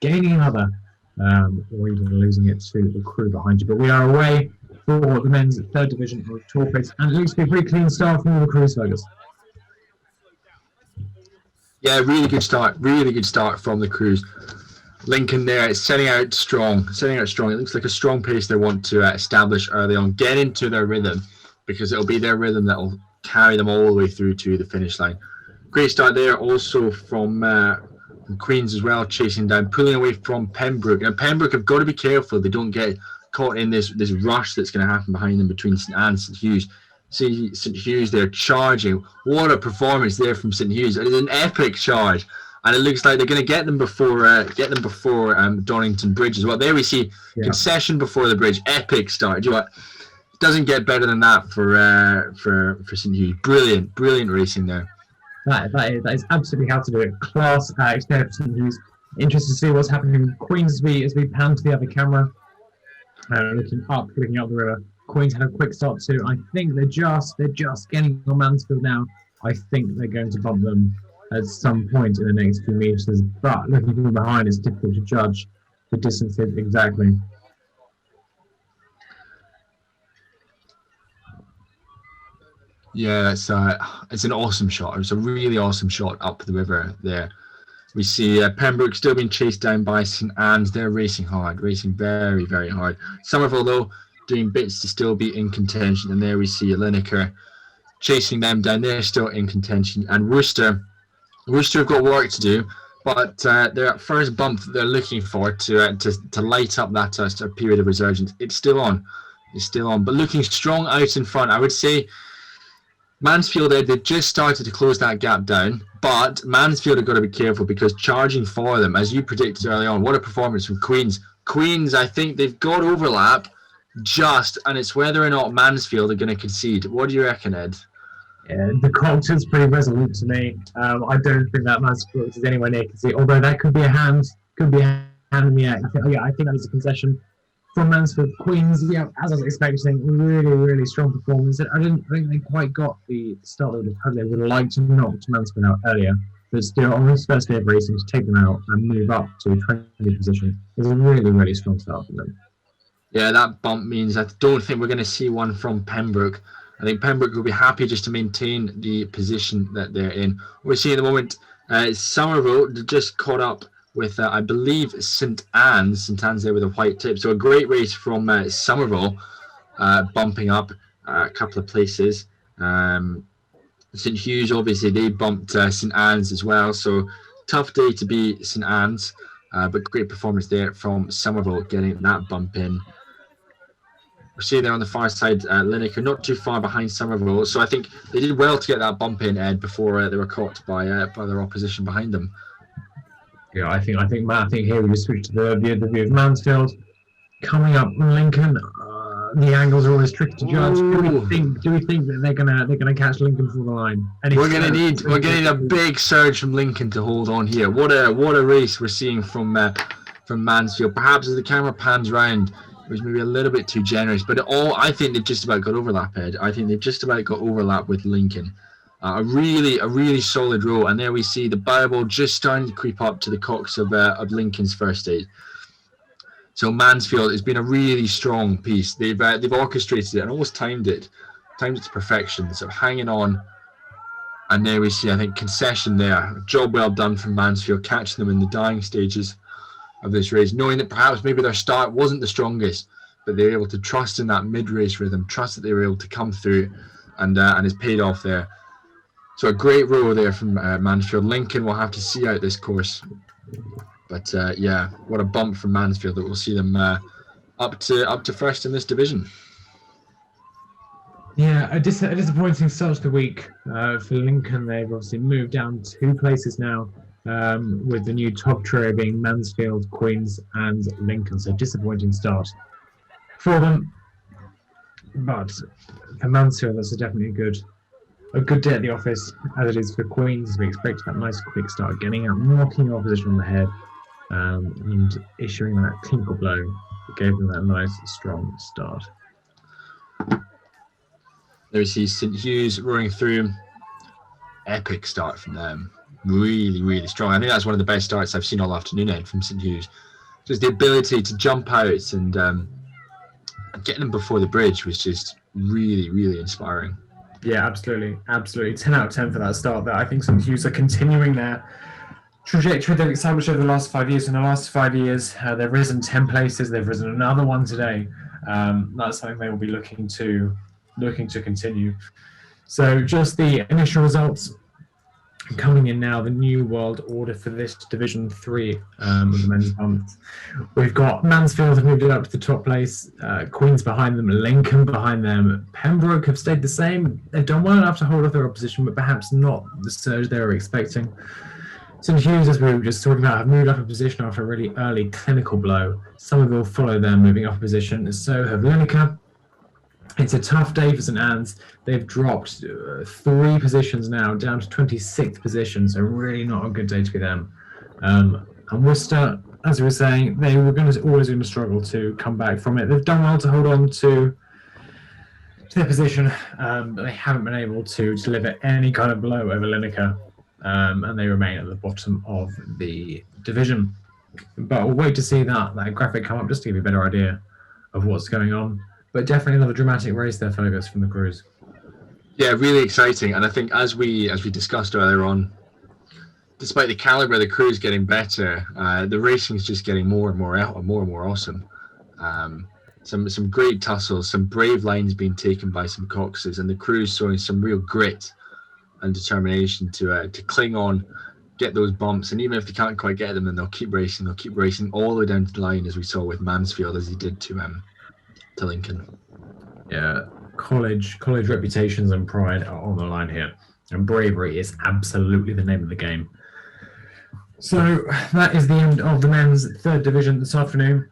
gaining another, or even losing it to the crew behind you. But we are away for the men's third division of Torquays, and it looks to be a pretty clean start from all the crews, Fergus. Yeah, really good start. Really good start from the crews. Lincoln there, it's setting out strong. It looks like a strong pace they want to establish early on, get into their rhythm, because it'll be their rhythm that will carry them all the way through to the finish line. Great start there also from Queens as well, chasing down, pulling away from Pembroke. Now, Pembroke have got to be careful they don't get caught in this rush that's going to happen behind them between St Anne and St Hughes. See St Hughes there charging. What a performance there from St Hughes. It is an epic charge. And it looks like they're going to get them before Donington Bridge as well. There we see concession before the bridge. Epic start. Do you know what? It doesn't get better than that for St Hughes. Brilliant racing there. That is absolutely how to do it. Class exterior for St Hughes. Interested to see what's happening with Queens as we pan to the other camera. Looking up the river. Queens had a quick start too. I think they're just getting on Mansfield now. I think they're going to bump them at some point in the next few meters, but looking from behind, it's difficult to judge the distances exactly. Yeah, it's an awesome shot. It's a really awesome shot up the river there. We see Pembroke still being chased down by St Anne's. They're racing hard, racing very, very hard. Somerville, though, doing bits to still be in contention, and there we see Lineker chasing them down. They're still in contention, and Worcester have got work to do, but their first bump that they're looking for to light up that period of resurgence, it's still on, but looking strong out in front. I would say Mansfield, they just started to close that gap down, but Mansfield have got to be careful because charging for them, as you predicted early on, what a performance from Queens. Queens, I think they've got overlap and it's whether or not Mansfield are going to concede. What do you reckon, Ed? Yeah, the Colton's pretty resolute to me. I don't think that Mansfield is anywhere near concede, although that could be a hand in the air. I think that is a concession from Mansfield. Queens, as I was expecting, really strong performance. I think they quite got the start that they would like to knock Mansfield out earlier, but still on this first day of racing to take them out and move up to a 20th position is a really strong start for them. Yeah, that bump means I don't think we're going to see one from Pembroke. I think Pembroke will be happy just to maintain the position that they're in. We're seeing at the moment Somerville just caught up with, I believe, St Anne's. St Anne's there with a white tip. So a great race from Somerville, bumping up a couple of places. St Hughes, obviously, they bumped St Anne's as well. So tough day to be St Anne's, but great performance there from Somerville getting that bump in. We see there on the far side, Lineker not too far behind Somerville, so I think they did well to get that bump in, Ed, before they were caught by their opposition behind them. Yeah, I think Matt. I think here we just switch to the view of Mansfield coming up. Lincoln, the angles are always tricky to judge. Do we think that they're gonna catch Lincoln for the line? We're gonna need a big surge from Lincoln to hold on here. What a race we're seeing from Mansfield. Perhaps as the camera pans round, it was maybe a little bit too generous, but I think they've just about got overlap, Ed. I think they've just about got overlap with Lincoln. A really solid row, and there we see the Bible just starting to creep up to the cocks of Lincoln's first aid. So Mansfield has been a really strong piece. They've orchestrated it and almost timed it to perfection. So hanging on, and there we see, I think, concession there. Job well done from Mansfield, catching them in the dying stages of this race, knowing that perhaps maybe their start wasn't the strongest, but they were able to trust in that mid-race rhythm, trust that they were able to come through, and it's paid off there. So a great row there from Mansfield. Lincoln will have to see out this course, but what a bump from Mansfield that we'll see them up to first in this division. Yeah, a disappointing start to the week for Lincoln. They've obviously moved down 2 places now, with the new top trio being Mansfield, Queens and Lincoln. So disappointing start for them. But for Mansfield, that's definitely a good day at the office, as it is for Queens. We expect that nice quick start, getting out, knocking opposition on the head, and issuing that clinical blow that gave them that nice, strong start. There we see St Hughes roaring through. Epic start from them. really, really strong. I think that's one of the best starts I've seen all afternoon Ed, from St Hughes. Just the ability to jump out and get them before the bridge was just really, really inspiring. Yeah, absolutely. 10 out of 10 for that start. That I think St Hughes are continuing their trajectory they've established over the last 5 years. In the last 5 years, they've risen 10 places. They've risen another one today. That's something they will be looking to continue. So just the initial results coming in now, the new world order for this Division 3 of the men's bump. We've got Mansfield have moved it up to the top place, Queens behind them, Lincoln behind them, Pembroke have stayed the same. They've done well enough to hold off their opposition, but perhaps not the surge they were expecting. St Hughes, as we were just talking about, have moved up a position after a really early clinical blow. Somerville follow them, moving up a position, so have Lineker. It's a tough day for St Anne's. They've dropped 3 positions now, down to 26th position, so really not a good day to be them. And Worcester, as we were saying, they were always going to struggle to come back from it. They've done well to hold on to their position, but they haven't been able to deliver any kind of blow over Lineker, and they remain at the bottom of the division. But we'll wait to see that graphic come up just to give you a better idea of what's going on. But definitely another dramatic race there, Fergus, from the Crews. Yeah, really exciting. And I think as we discussed earlier on, despite the caliber of the Crews getting better, the racing is just getting more and more awesome. Some great tussles, some brave lines being taken by some Coxes, and the Crews showing some real grit and determination to cling on, get those bumps, and even if they can't quite get them, then they'll keep racing all the way down to the line, as we saw with Mansfield, as he did to Lincoln. Yeah, college reputations and pride are on the line here, and bravery is absolutely the name of the game. So that is the end of the men's 3rd division this afternoon.